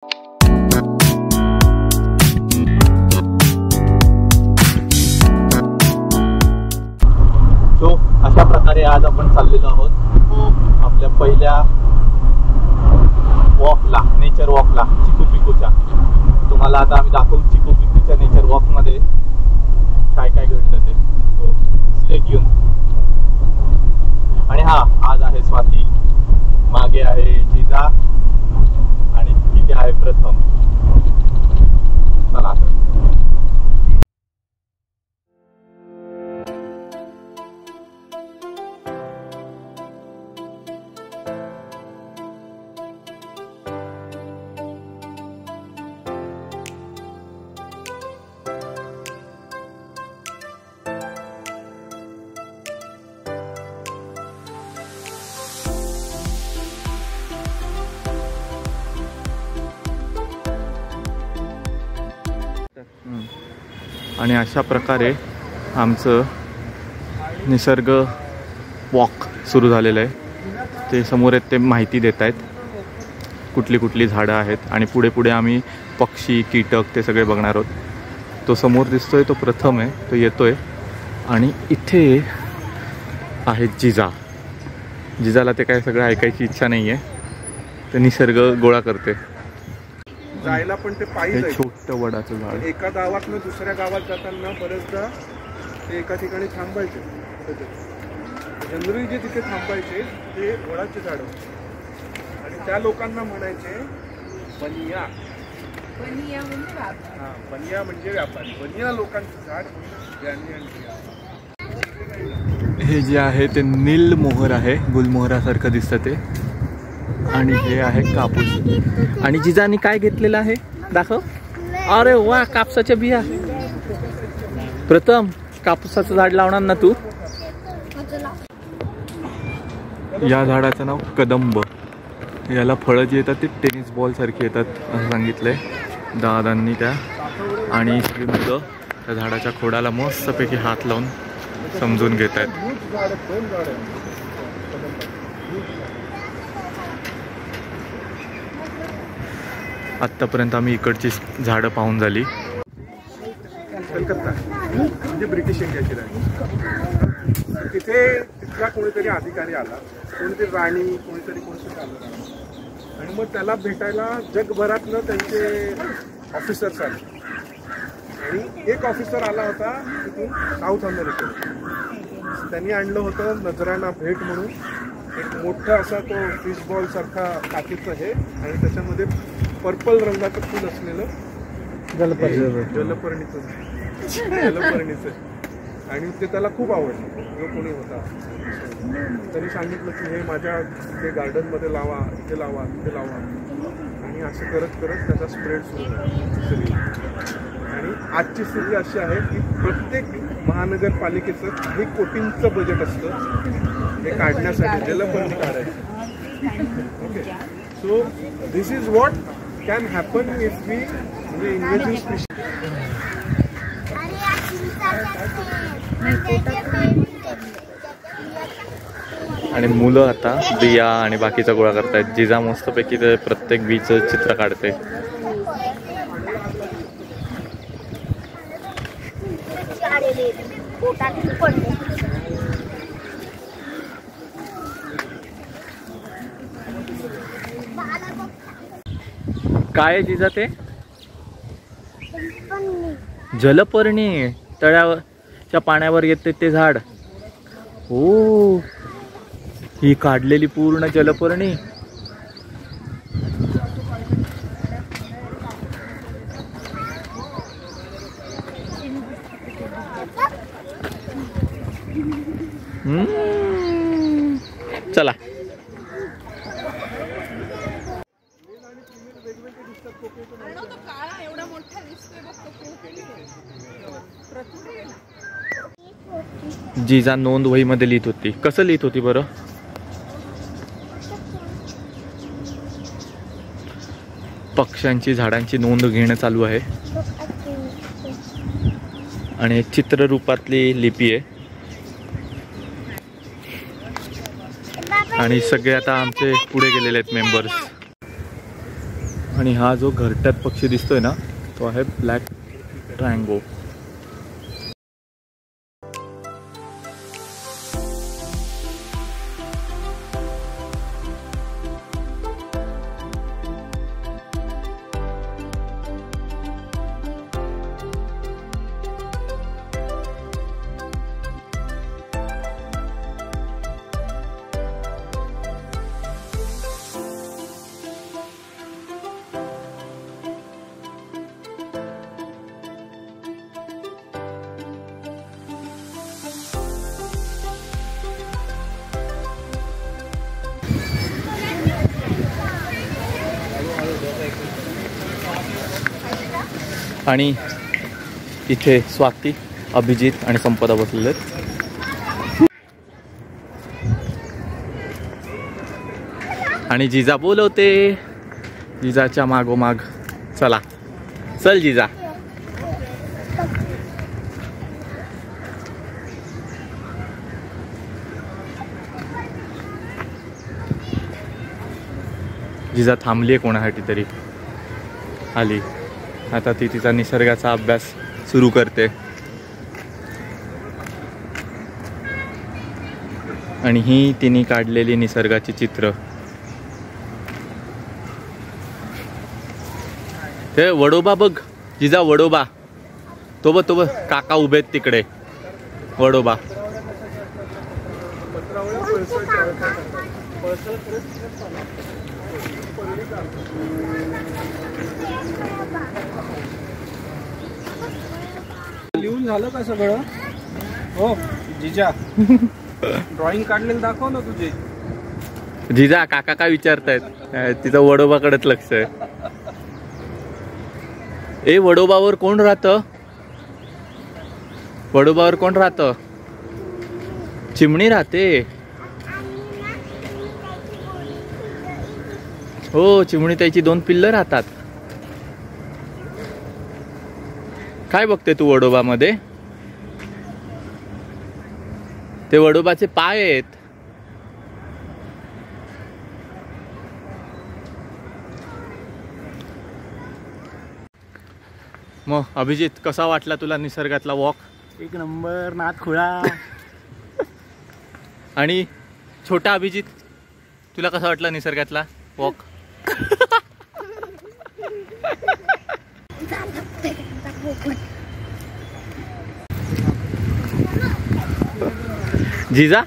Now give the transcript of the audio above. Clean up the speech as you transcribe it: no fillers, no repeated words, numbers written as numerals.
So अशा प्रकारे आज आपण चाललेलो आहोत आपल्या पहिल्या वॉकला, नेचर वॉकला चिकू पिकूच्या. तुम्हाला आता आम्ही दाखवू चिकू पिकूच्या नेचर वॉकमध्ये काय काय घडतं ते. So stay tune. आणि हा, आज आहे स्वाती, मागे आहे जिजा आणि तिथे आहे प्रथम. चला आता. आणि अशा प्रकारे आमचं निसर्ग वॉक सुरू झालेलं आहे. ते समोर आहेत, ते माहिती देत आहेत कुठली कुठली झाडं आहेत. आणि पुढे पुढे आम्ही पक्षी, कीटक ते सगळे बघणार आहोत. तो समोर दिसतोय तो प्रथम आहे, तो येतोय. आणि इथे आहे जिजा. जिजाला ते काय सगळं ऐकायची इच्छा नाही आहे, ते निसर्ग गोळा करते. जायला पण ते पायी छोटं वडाचं झाड. एका गावातनं दुसऱ्या गावात जाताना बरेचदा ते एका ठिकाणी थांबायचे. जनरली जे तिथे थांबायचे ते वडाचे झाड होते आणि त्या लोकांना म्हणायचे बनिया. बनिया म्हणजे व्यापारी. बनिया लोकांचं झाड. हे जे आहे ते नील मोहर आहे, गुलमोहरासारखं दिसतं ते. आणि हे आहे कापूस. आणि जिजानी काय घेतलेलं आहे दाखव. अरे वा, कापसाच्या बिया. प्रथम कापसाचं झाड लावणार ना तू. या झाडाचं नाव कदंब. याला फळं जी येतात ती टेनिस बॉल सारखी येतात असं सांगितलंय दादांनी त्या. आणि ही मुलं त्या झाडाच्या खोडाला मस्तपैकी हात लावून समजून घेत आहेत. आत्तापर्यंत आम्ही इकडची झाडं पाहून झाली. कलकत्ता म्हणजे ब्रिटिश इंडियाची राणी. तिथे तिथला कोणीतरी अधिकारी आला, कोणीतरी राणी, कोणीतरी आलं. आणि मग त्याला भेटायला जगभरातनं त्यांचे ऑफिसर्स आले. आणि एक ऑफिसर आला होता तिथून साऊथ अमेरिकेत. त्यांनी आणलं होतं नजराना भेट म्हणून एक मोठं असा तो फिश बॉल सारखा काचेचं हे, आणि त्याच्यामध्ये पर्पल रंगाचं फूल असलेलं जलपर्णीचं. आणि ते त्याला खूप आवडलं. जो कोणी होता त्यांनी सांगितलं की हे माझ्या ते गार्डनमध्ये लावा, इथे लावा, तिथे लावा. आणि असं करत करत त्याचा स्प्रेड सुरू झाला. आणि आजची स्थिती अशी आहे की प्रत्येक महानगरपालिकेचं काही कोटींचं बजेट असतं हे काढण्यासाठी, जलपर्णी काढायचं. Okay, so this is what can happen if we invading species. आणि मुलं आता बिया आणि बाकीचा गोळा करतायत. जिजा मस्तपैकी ते प्रत्येक बीचं चित्र काढते. काय आहे जिजा ते? जलपर्णी. तळ्याच्या पाण्यावर येते ते झाड. हो, ही काढलेली पूर्ण जलपर्णी. चला. जिजा नोंद वहीमध्ये लिहित होती. कसं लिहित होती बरं? पक्ष्यांची, झाडांची नोंद घेणं चालू आहे. आणि चित्ररूपातली लिपी आहे. आणि सगळे आता आमचे पुढे गेलेले आहेत मेंबर्स. आणि हा जो घरट्यात पक्षी दिसतोय ना तो आहे ब्लॅक ट्रँगो. आणि इथे स्वाती, अभिजित आणि संपदा बसलेले आहेत. आणि जिजा बोलवते, जिजाच्या मागोमाग. चला चल जिजा. जिजा थांबली आहे कोणासाठी तरी, आली. आता ती तिचा निसर्गाचा अभ्यास सुरू करते. आणि ही तिने काढलेली निसर्गाची चित्र. ते वडोबा बघ जिजा, वडोबा तो बघ काका उभे आहेत तिकडे. वडोबा लिहून झालं का सगळं? हो जिजा, ड्रॉइंग काढलेलं दाखव ना तुझे. जिजा काका काय विचारतायत? तिचं वडोबाकडेच लक्ष आहे. ए वडोबावर कोण राहतं? वडोबावर कोण राहतं? चिमणी राहते. हो चिमणी त्याची 2 पिल्लं राहतात. काय बघते तू वडोबामध्ये? ते वडोबाचे पाय आहेत. मग अभिजित कसा वाटला तुला निसर्गातला वॉक? एक नंबर, नाद खुळा. आणि छोटा अभिजित तुला कसा वाटला निसर्गातला वॉक? जिजा